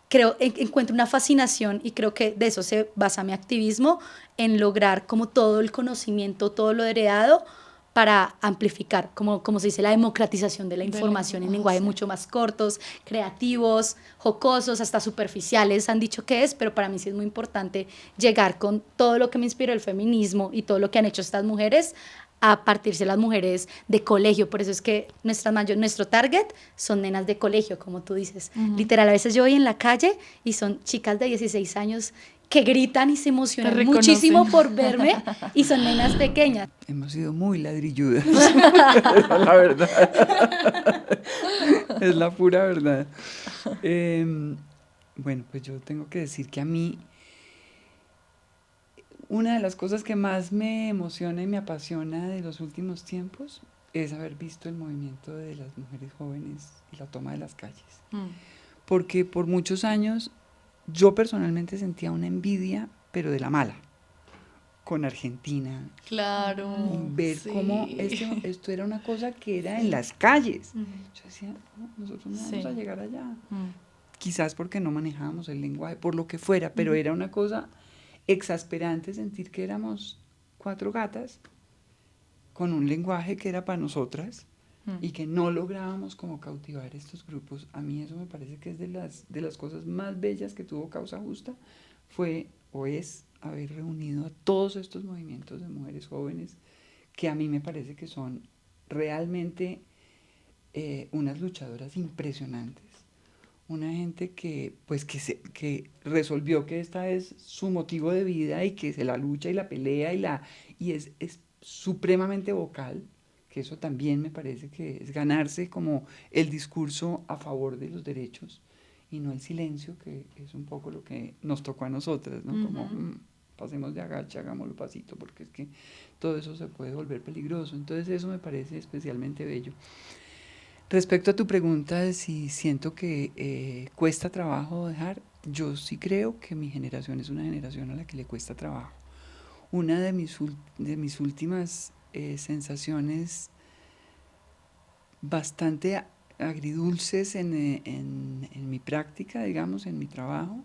encuentro una fascinación y creo que de eso se basa mi activismo, en lograr como todo el conocimiento, todo lo heredado para amplificar, como se dice, la democratización de la información en lenguaje mucho más cortos, creativos, jocosos, hasta superficiales han dicho que es, pero para mí sí es muy importante llegar con todo lo que me inspiró el feminismo y todo lo que han hecho estas mujeres a partirse las mujeres de colegio. Por eso es que nuestro target son nenas de colegio, como tú dices. Literal, a veces yo voy en la calle y son chicas de 16 años que gritan y se emocionan muchísimo por verme y son nenas pequeñas. Hemos sido muy ladrilludas, es la verdad, es la pura verdad. Bueno, pues yo tengo que decir que a mí una de las cosas que más me emociona y me apasiona de los últimos tiempos es haber visto el movimiento de las mujeres jóvenes y la toma de las calles. Porque por muchos años yo personalmente sentía una envidia, pero de la mala, con Argentina. Claro. Ver cómo esto era una cosa que era en las calles. Yo decía, no, nosotros no vamos a llegar allá. Quizás porque no manejábamos el lenguaje, por lo que fuera, pero era una cosa exasperante sentir que éramos 4 gatas con un lenguaje que era para nosotras y que no lográbamos como cautivar estos grupos. A mí eso me parece que es de las cosas más bellas que tuvo Causa Justa, fue o es haber reunido a todos estos movimientos de mujeres jóvenes que a mí me parece que son realmente unas luchadoras impresionantes. Una gente que resolvió que esta es su motivo de vida y que se la lucha y la pelea y es supremamente vocal, que eso también me parece que es ganarse como el discurso a favor de los derechos y no el silencio, que es un poco lo que nos tocó a nosotras, ¿no? Como pasemos de agacha, hagámoslo pasito, porque es que todo eso se puede volver peligroso. Entonces eso me parece especialmente bello. Respecto a tu pregunta de si siento que cuesta trabajo dejar, yo sí creo que mi generación es una generación a la que le cuesta trabajo. Una de mis últimas sensaciones bastante agridulces en mi práctica, digamos, en mi trabajo,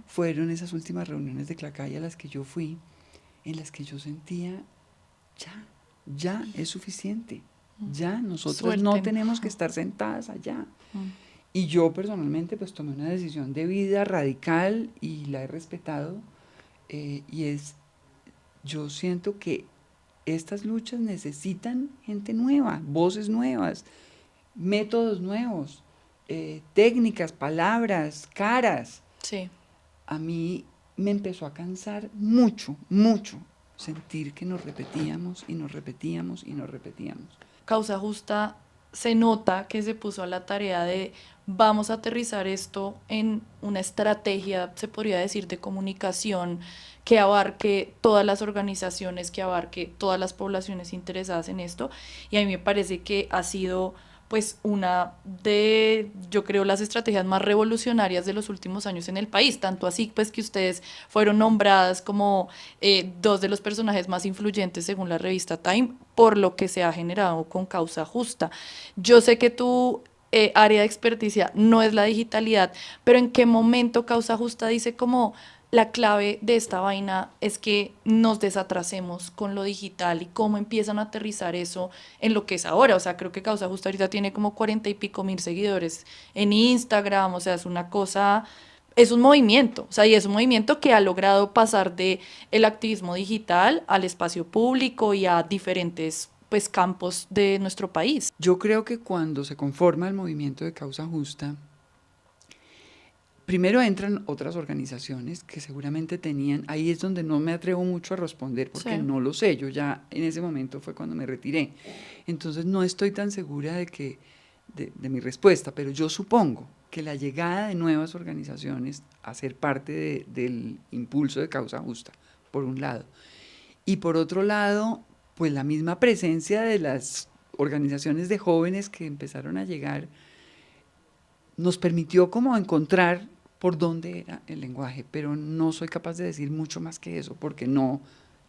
fueron esas últimas reuniones de Clacaya a las que yo fui, en las que yo sentía, ya es suficiente. Ya, nosotros no tenemos que estar sentadas allá. Y yo personalmente pues tomé una decisión de vida radical y la he respetado, yo siento que estas luchas necesitan gente nueva, voces nuevas, métodos nuevos, técnicas, palabras, caras. Sí. A mí me empezó a cansar mucho, mucho sentir que nos repetíamos y nos repetíamos y nos repetíamos. Causa Justa se nota que se puso a la tarea de vamos a aterrizar esto en una estrategia, se podría decir, de comunicación que abarque todas las organizaciones, que abarque todas las poblaciones interesadas en esto, y a mí me parece que ha sido pues una de, yo creo, las estrategias más revolucionarias de los últimos años en el país, tanto así pues que ustedes fueron nombradas como 2 de los personajes más influyentes según la revista Time, por lo que se ha generado con Causa Justa. Yo sé que tu área de experticia no es la digitalidad, pero ¿en qué momento Causa Justa dice como la clave de esta vaina es que nos desatrasemos con lo digital y cómo empiezan a aterrizar eso en lo que es ahora? O sea, creo que Causa Justa ahorita tiene como 40 y pico mil seguidores en Instagram, o sea, es una cosa, es un movimiento, o sea, y es un movimiento que ha logrado pasar de el activismo digital al espacio público y a diferentes pues campos de nuestro país. Yo creo que cuando se conforma el movimiento de Causa Justa, primero entran otras organizaciones que seguramente tenían, ahí es donde no me atrevo mucho a responder porque no lo sé, yo ya en ese momento fue cuando me retiré, entonces no estoy tan segura de mi respuesta, pero yo supongo que la llegada de nuevas organizaciones a ser parte del impulso de Causa Justa, por un lado, y por otro lado, pues la misma presencia de las organizaciones de jóvenes que empezaron a llegar, nos permitió como encontrar por dónde era el lenguaje, pero no soy capaz de decir mucho más que eso, porque no,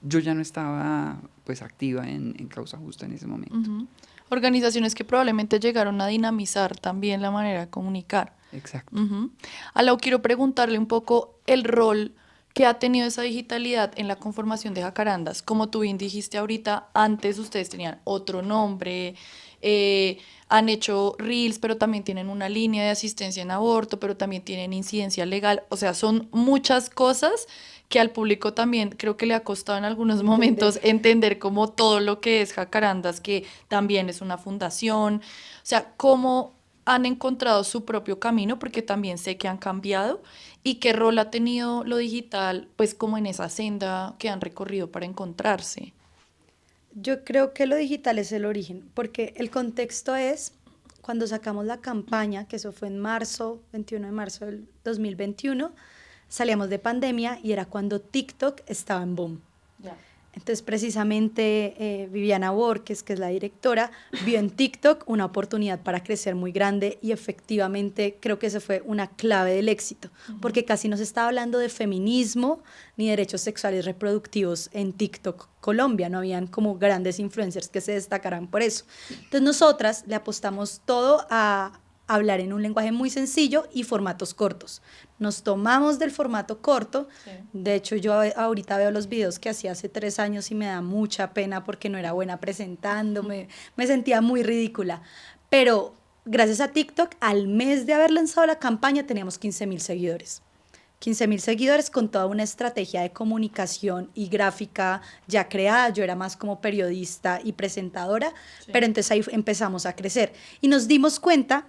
yo ya no estaba pues activa en Causa Justa en ese momento. Ujú. Organizaciones que probablemente llegaron a dinamizar también la manera de comunicar. Exacto. Ujú. Alau, quiero preguntarle un poco el rol que ha tenido esa digitalidad en la conformación de Jacarandas. Como tú bien dijiste ahorita, antes ustedes tenían otro nombre, han hecho reels, pero también tienen una línea de asistencia en aborto, pero también tienen incidencia legal. O sea, son muchas cosas que al público también creo que le ha costado en algunos momentos entender como todo lo que es Jacarandas, que también es una fundación. O sea, cómo han encontrado su propio camino, porque también sé que han cambiado, y qué rol ha tenido lo digital, pues como en esa senda que han recorrido para encontrarse. Yo creo que lo digital es el origen, porque el contexto es cuando sacamos la campaña, que eso fue en marzo, 21 de marzo del 2021, salíamos de pandemia y era cuando TikTok estaba en boom. Ya. Entonces, precisamente Viviana Borges, que es la directora, vio en TikTok una oportunidad para crecer muy grande y efectivamente creo que esa fue una clave del éxito, porque casi no se estaba hablando de feminismo ni derechos sexuales reproductivos en TikTok Colombia, no habían como grandes influencers que se destacaran por eso. Entonces, nosotras le apostamos todo a hablar en un lenguaje muy sencillo y formatos cortos. Nos tomamos del formato corto. Sí. De hecho, yo ahorita veo los videos que hacía hace 3 años y me da mucha pena porque no era buena presentándome, me sentía muy ridícula. Pero gracias a TikTok, al mes de haber lanzado la campaña, teníamos 15,000 seguidores. 15,000 seguidores con toda una estrategia de comunicación y gráfica ya creada. Yo era más como periodista y presentadora, Sí. pero entonces ahí empezamos a crecer. Y nos dimos cuenta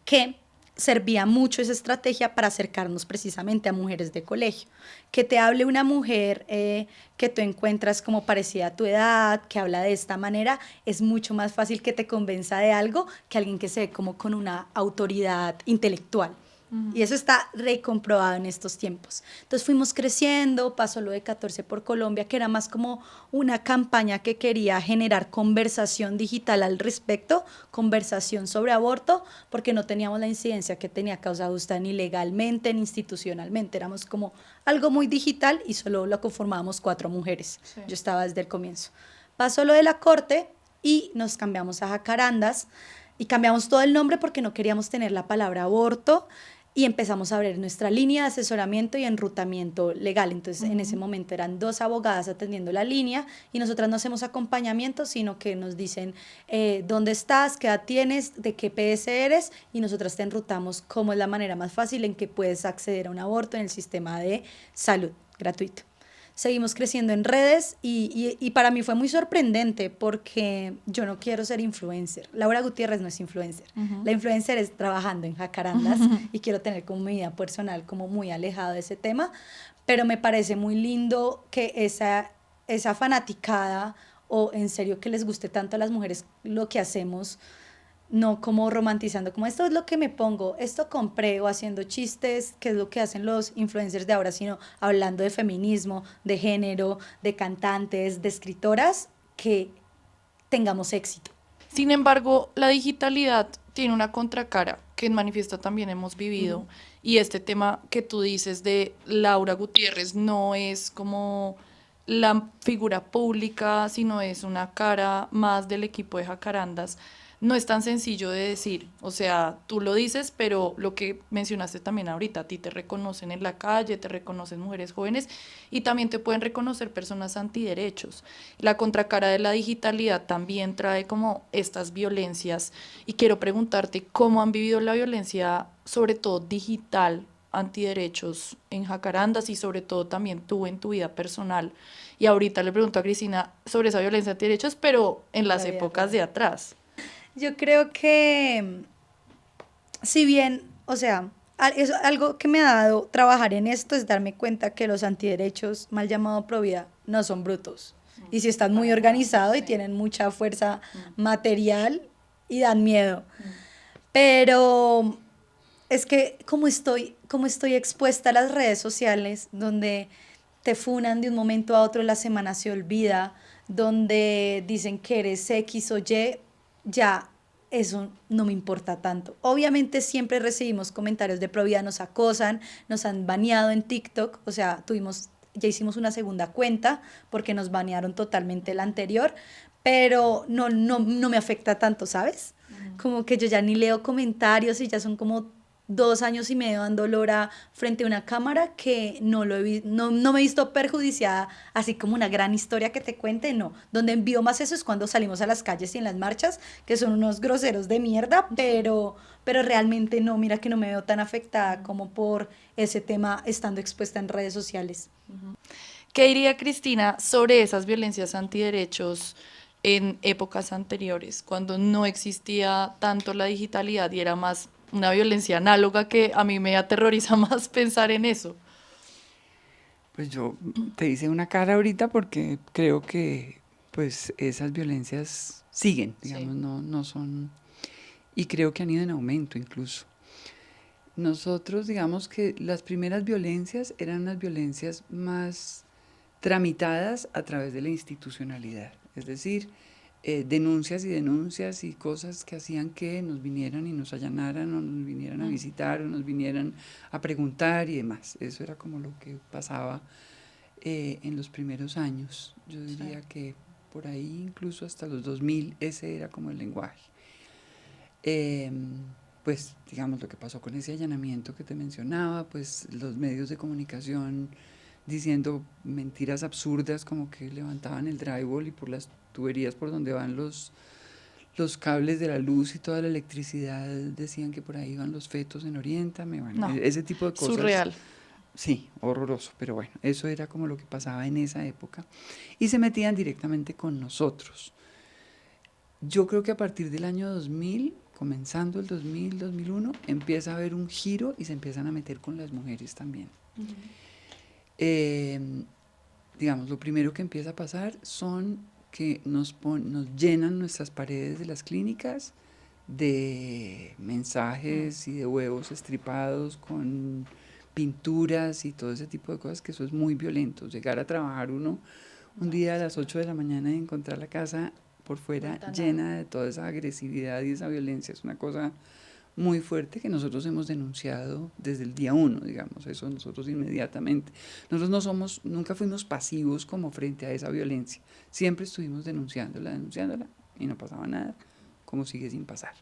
que servía mucho esa estrategia para acercarnos precisamente a mujeres de colegio. Que te hable una mujer que tú encuentras como parecida a tu edad, que habla de esta manera, es mucho más fácil que te convenza de algo que alguien que se ve como con una autoridad intelectual. Y eso está recomprobado en estos tiempos. Entonces fuimos creciendo, pasó lo de 14 por Colombia, que era más como una campaña que quería generar conversación digital al respecto, conversación sobre aborto, porque no teníamos la incidencia que tenía Causa Justa ni legalmente ni institucionalmente. Éramos como algo muy digital y solo lo conformábamos 4 mujeres. Sí. Yo estaba desde el comienzo. Pasó lo de la corte y nos cambiamos a Jacarandas y cambiamos todo el nombre porque no queríamos tener la palabra aborto y empezamos a abrir nuestra línea de asesoramiento y enrutamiento legal. Entonces, en ese momento eran 2 abogadas atendiendo la línea y nosotras no hacemos acompañamiento, sino que nos dicen dónde estás, qué edad tienes, de qué PS eres y nosotras te enrutamos cómo es la manera más fácil en que puedes acceder a un aborto en el sistema de salud gratuito. Seguimos creciendo en redes y para mí fue muy sorprendente porque yo no quiero ser influencer. Laura Gutiérrez no es influencer. La influencer es trabajando en Jacarandas y quiero tener como mi vida personal como muy alejado de ese tema, pero me parece muy lindo que esa fanaticada o en serio que les guste tanto a las mujeres lo que hacemos, no como romantizando, como esto es lo que me pongo, esto compré o haciendo chistes, que es lo que hacen los influencers de ahora, sino hablando de feminismo, de género, de cantantes, de escritoras, que tengamos éxito. Sin embargo, la digitalidad tiene una contracara que en Manifiesta también hemos vivido, y este tema que tú dices de Laura Gutiérrez no es como la figura pública, sino es una cara más del equipo de Jacarandas. No es tan sencillo de decir, o sea, tú lo dices, pero lo que mencionaste también ahorita, a ti te reconocen en la calle, te reconocen mujeres jóvenes y también te pueden reconocer personas antiderechos. La contracara de la digitalidad también trae como estas violencias y quiero preguntarte cómo han vivido la violencia, sobre todo digital, antiderechos en Jacarandas y sobre todo también tú en tu vida personal. Y ahorita le pregunto a Cristina sobre esa violencia antiderechos, pero en las épocas de atrás. Yo creo que, si bien, o sea, algo que me ha dado trabajar en esto es darme cuenta que los antiderechos, mal llamado provida, no son brutos. Y si están muy organizados y tienen mucha fuerza material y dan miedo. Pero es que como estoy expuesta a las redes sociales, donde te funan de un momento a otro, la semana se olvida, donde dicen que eres X o Y, ya eso no me importa tanto. Obviamente siempre recibimos comentarios de pro vida, nos acosan, nos han baneado en TikTok, o sea, ya hicimos una segunda cuenta porque nos banearon totalmente la anterior, pero no me afecta tanto, ¿sabes? Como que yo ya ni leo comentarios y ya son como 2 años y medio dando lora frente a una cámara que no me he visto perjudiciada, así como una gran historia que te cuente, no. Donde envío más eso es cuando salimos a las calles y en las marchas, que son unos groseros de mierda, pero realmente no, mira que no me veo tan afectada como por ese tema estando expuesta en redes sociales. ¿Qué diría Cristina sobre esas violencias antiderechos en épocas anteriores, cuando no existía tanto la digitalidad y era más una violencia análoga que a mí me aterroriza más pensar en eso? Pues yo te hice una cara ahorita porque creo que pues esas violencias siguen, Sí. digamos, no son, y creo que han ido en aumento incluso. Nosotros, digamos que las primeras violencias eran unas violencias más tramitadas a través de la institucionalidad, es decir, denuncias y denuncias y cosas que hacían que nos vinieran y nos allanaran o nos vinieran a visitar o nos vinieran a preguntar y demás. Eso era como lo que pasaba en los primeros años. Yo diría que por ahí incluso hasta los 2000 ese era como el lenguaje. Pues digamos lo que pasó con ese allanamiento que te mencionaba, pues los medios de comunicación diciendo mentiras absurdas como que levantaban el drywall y por las tuberías por donde van los cables de la luz y toda la electricidad decían que por ahí iban los fetos en Oriéntame, bueno, No, ese tipo de cosas. surreal. Sí, horroroso, pero bueno, eso era como lo que pasaba en esa época y se metían directamente con nosotros. Yo creo que a partir del año 2000, comenzando el 2000, 2001, empieza a haber un giro y se empiezan a meter con las mujeres también. Eh, digamos, lo primero que empieza a pasar son que nos llenan nuestras paredes de las clínicas de mensajes y de huevos estripados con pinturas y todo ese tipo de cosas, que eso es muy violento. Llegar a trabajar uno un día a las 8 de la mañana y encontrar la casa por fuera llena de toda esa agresividad y esa violencia es una cosa muy fuerte que nosotros hemos denunciado desde el día uno, digamos, eso nosotros inmediatamente. Nosotros nunca fuimos pasivos como frente a esa violencia, siempre estuvimos denunciándola y no pasaba nada, como sigue sin pasar.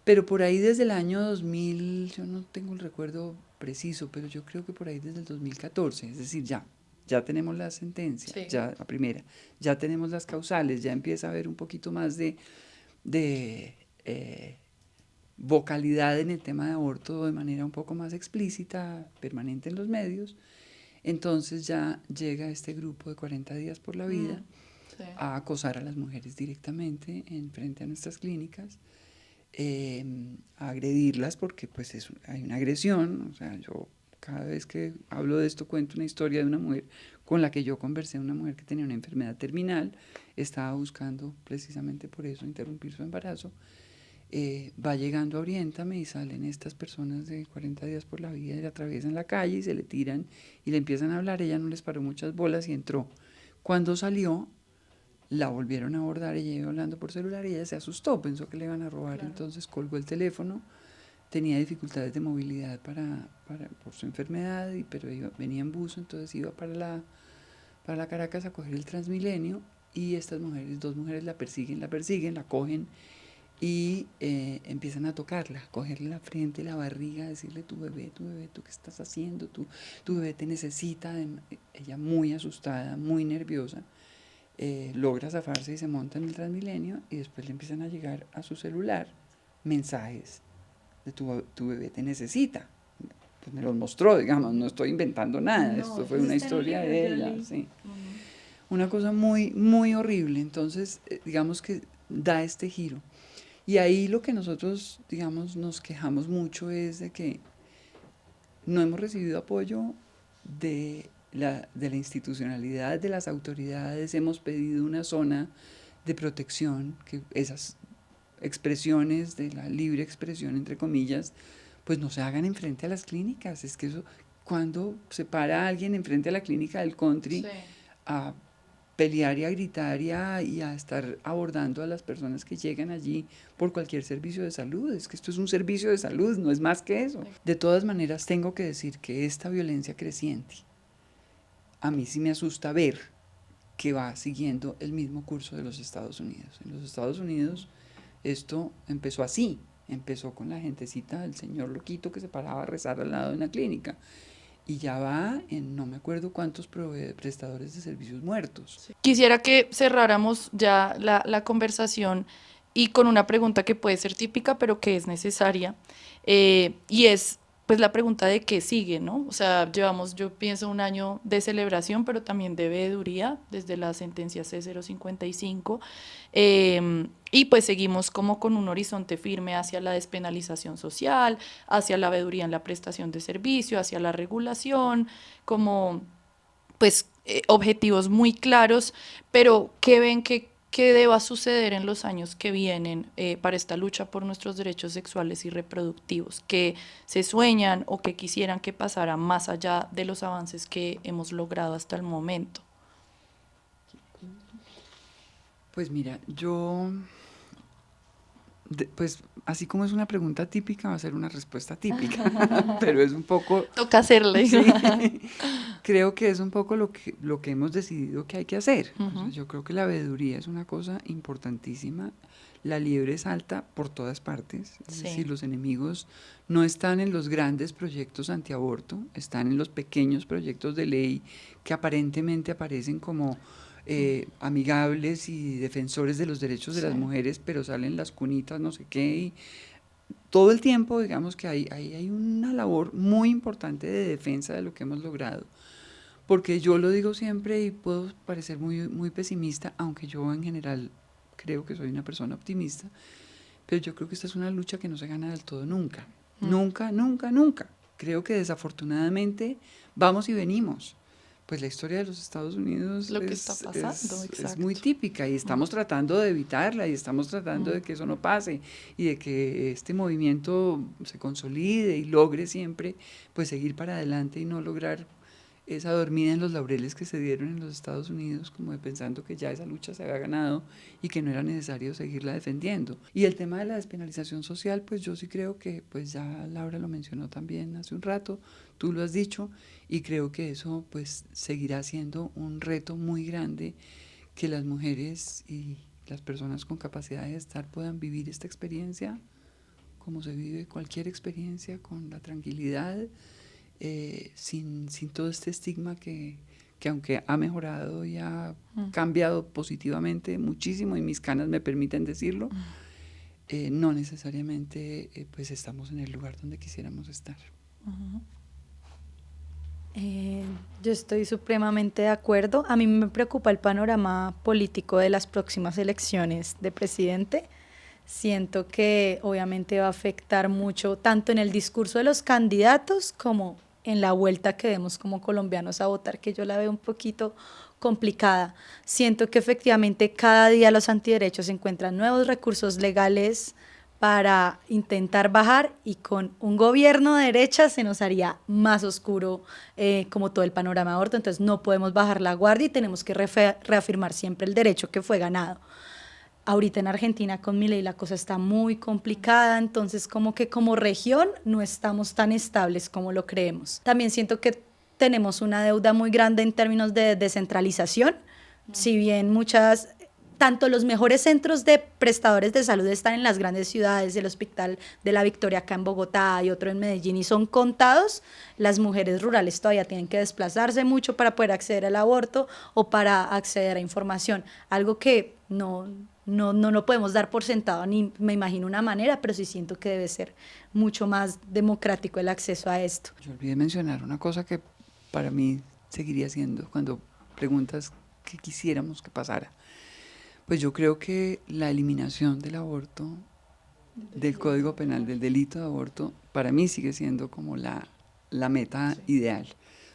Pero por ahí desde el año 2000, yo no tengo el recuerdo preciso, pero yo creo que por ahí desde el 2014, es decir, ya tenemos la sentencia, Sí. ya la primera, ya tenemos las causales, ya empieza a haber un poquito más de vocalidad en el tema de aborto de manera un poco más explícita, permanente en los medios. Entonces ya llega este grupo de 40 días por la vida Sí. a acosar a las mujeres directamente en frente a nuestras clínicas, a agredirlas porque pues hay una agresión. O sea, yo cada vez que hablo de esto cuento una historia de una mujer con la que yo conversé, una mujer que tenía una enfermedad terminal, estaba buscando precisamente por eso interrumpir su embarazo. Va llegando a Oriéntame y salen estas personas de 40 días por la vida y le atraviesan la calle y se le tiran y le empiezan a hablar. Ella no les paró muchas bolas y entró. Cuando salió, la volvieron a abordar, ella iba hablando por celular y ella se asustó, pensó que le iban a robar, entonces colgó el teléfono, tenía dificultades de movilidad por su enfermedad, pero venía en bus, entonces iba para la Caracas a coger el Transmilenio y estas mujeres, dos mujeres la persiguen, la cogen y empiezan a tocarla, cogerle la frente, la barriga, decirle tu bebé, ¿tú qué estás haciendo? Tu bebé te necesita. Ella muy asustada, muy nerviosa, logra zafarse y se monta en el Transmilenio y después le empiezan a llegar a su celular mensajes de tu bebé te necesita. Pues me los mostró, digamos, no estoy inventando nada, esto fue una historia de ella, sí. Una cosa muy, muy horrible, entonces digamos que da este giro. Y ahí lo que nosotros, digamos, nos quejamos mucho es de que no hemos recibido apoyo de la institucionalidad, de las autoridades, hemos pedido una zona de protección, que esas expresiones de la libre expresión, entre comillas, pues no se hagan enfrente a las clínicas. Es que eso, cuando se para alguien enfrente a la clínica del country a pelear y a gritar y a estar abordando a las personas que llegan allí por cualquier servicio de salud. Es que esto es un servicio de salud, no es más que eso. De todas maneras, tengo que decir que esta violencia creciente, a mí sí me asusta ver que va siguiendo el mismo curso de los Estados Unidos. En los Estados Unidos esto empezó así, empezó con la gentecita del señor loquito que se paraba a rezar al lado de una clínica. Y ya va en no me acuerdo cuántos prestadores de servicios muertos. Sí. Quisiera que cerráramos ya la conversación y con una pregunta que puede ser típica, pero que es necesaria, y es pues la pregunta de qué sigue, ¿no? O sea, llevamos, yo pienso, un año de celebración, pero también de veeduría desde la sentencia C055, y pues seguimos como con un horizonte firme hacia la despenalización social, hacia la veeduría en la prestación de servicio, hacia la regulación, como pues objetivos muy claros, pero ¿qué ven que deba suceder en los años que vienen para esta lucha por nuestros derechos sexuales y reproductivos? ¿Que se sueñan o que quisieran que pasara más allá de los avances que hemos logrado hasta el momento? Pues mira, pues así como es una pregunta típica, va a ser una respuesta típica, pero es un poco... Toca hacerle. Sí, creo que es un poco lo que hemos decidido que hay que hacer. O sea, yo creo que la veeduría es una cosa importantísima. La liebre salta por todas partes. Es decir, los enemigos no están en los grandes proyectos antiaborto, están en los pequeños proyectos de ley que aparentemente aparecen como amigables y defensores de los derechos de las mujeres, pero salen las cunitas, no sé qué, y todo el tiempo, digamos que hay una labor muy importante de defensa de lo que hemos logrado. Porque yo lo digo siempre y puedo parecer muy, muy pesimista, aunque yo en general creo que soy una persona optimista, pero yo creo que esta es una lucha que no se gana del todo nunca. Nunca, nunca, nunca. Creo que desafortunadamente vamos y venimos. Pues la historia de los Estados Unidos lo que está pasando, es muy típica y estamos tratando de evitarla y estamos tratando de que eso no pase y de que este movimiento se consolide y logre siempre pues seguir para adelante y no lograr esa dormida en los laureles que se dieron en los Estados Unidos, como de pensando que ya esa lucha se había ganado y que no era necesario seguirla defendiendo. Y el tema de la despenalización social, pues yo sí creo que, pues ya Laura lo mencionó también hace un rato, tú lo has dicho, y creo que eso pues seguirá siendo un reto muy grande que las mujeres y las personas con capacidad de estar puedan vivir esta experiencia como se vive cualquier experiencia, con la tranquilidad, sin todo este estigma que aunque ha mejorado y ha cambiado positivamente muchísimo y mis canas me permiten decirlo, no necesariamente pues estamos en el lugar donde quisiéramos estar. Yo estoy supremamente de acuerdo. A mí me preocupa el panorama político de las próximas elecciones de presidente. Siento que obviamente va a afectar mucho tanto en el discurso de los candidatos como en la vuelta que demos como colombianos a votar, que yo la veo un poquito complicada. Siento que efectivamente cada día los antiderechos encuentran nuevos recursos legales para intentar bajar, y con un gobierno de derecha se nos haría más oscuro como todo el panorama de aborto. Entonces no podemos bajar la guardia y tenemos que reafirmar siempre el derecho que fue ganado. Ahorita en Argentina con Milei la cosa está muy complicada, entonces como que como región no estamos tan estables como lo creemos. También siento que tenemos una deuda muy grande en términos de descentralización. Si bien tanto los mejores centros de prestadores de salud están en las grandes ciudades, el Hospital de la Victoria acá en Bogotá y otro en Medellín, y son contados, las mujeres rurales todavía tienen que desplazarse mucho para poder acceder al aborto o para acceder a información, algo que no lo podemos dar por sentado, ni me imagino una manera, pero sí siento que debe ser mucho más democrático el acceso a esto. Yo olvidé mencionar una cosa que para mí seguiría siendo, cuando preguntas qué quisiéramos que pasara, pues yo creo que la eliminación del aborto, del Código Penal, del delito de aborto, para mí sigue siendo como la meta ideal,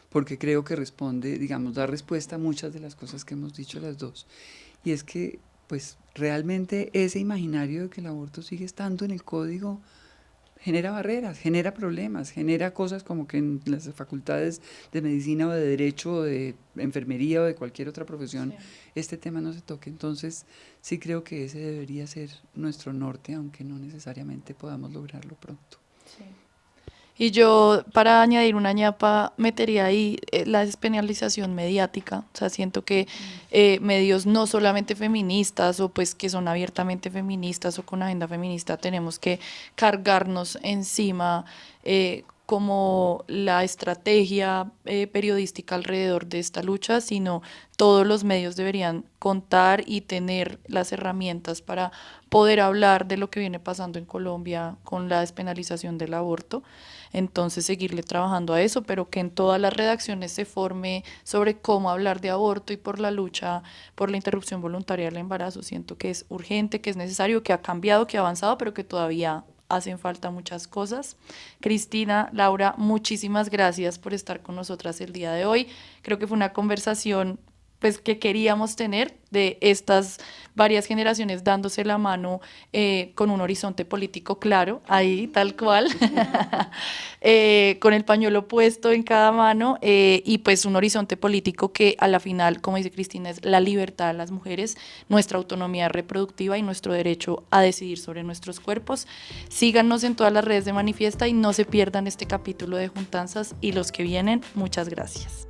porque creo que responde, digamos, da respuesta a muchas de las cosas que hemos dicho las dos. Y es que, pues, realmente ese imaginario de que el aborto sigue estando en el código genera barreras, genera problemas, genera cosas como que en las facultades de medicina o de derecho o de enfermería o de cualquier otra profesión este tema no se toque. Entonces sí creo que ese debería ser nuestro norte, aunque no necesariamente podamos lograrlo pronto. Sí. Y yo, para añadir una ñapa, metería ahí la despenalización mediática. O sea, siento que medios no solamente feministas o pues que son abiertamente feministas o con agenda feminista, tenemos que cargarnos encima como la estrategia periodística alrededor de esta lucha, sino todos los medios deberían contar y tener las herramientas para poder hablar de lo que viene pasando en Colombia con la despenalización del aborto. Entonces seguirle trabajando a eso, pero que en todas las redacciones se forme sobre cómo hablar de aborto y por la lucha por la interrupción voluntaria del embarazo. Siento que es urgente, que es necesario, que ha cambiado, que ha avanzado, pero que todavía hacen falta muchas cosas. Cristina, Laura, muchísimas gracias por estar con nosotras el día de hoy. Creo que fue una conversación pues que queríamos tener de estas varias generaciones dándose la mano con un horizonte político claro, ahí tal cual, con el pañuelo puesto en cada mano y pues un horizonte político que a la final, como dice Cristina, es la libertad de las mujeres, nuestra autonomía reproductiva y nuestro derecho a decidir sobre nuestros cuerpos. Síganos en todas las redes de Manifiesta y no se pierdan este capítulo de Juntanzas y los que vienen. Muchas gracias.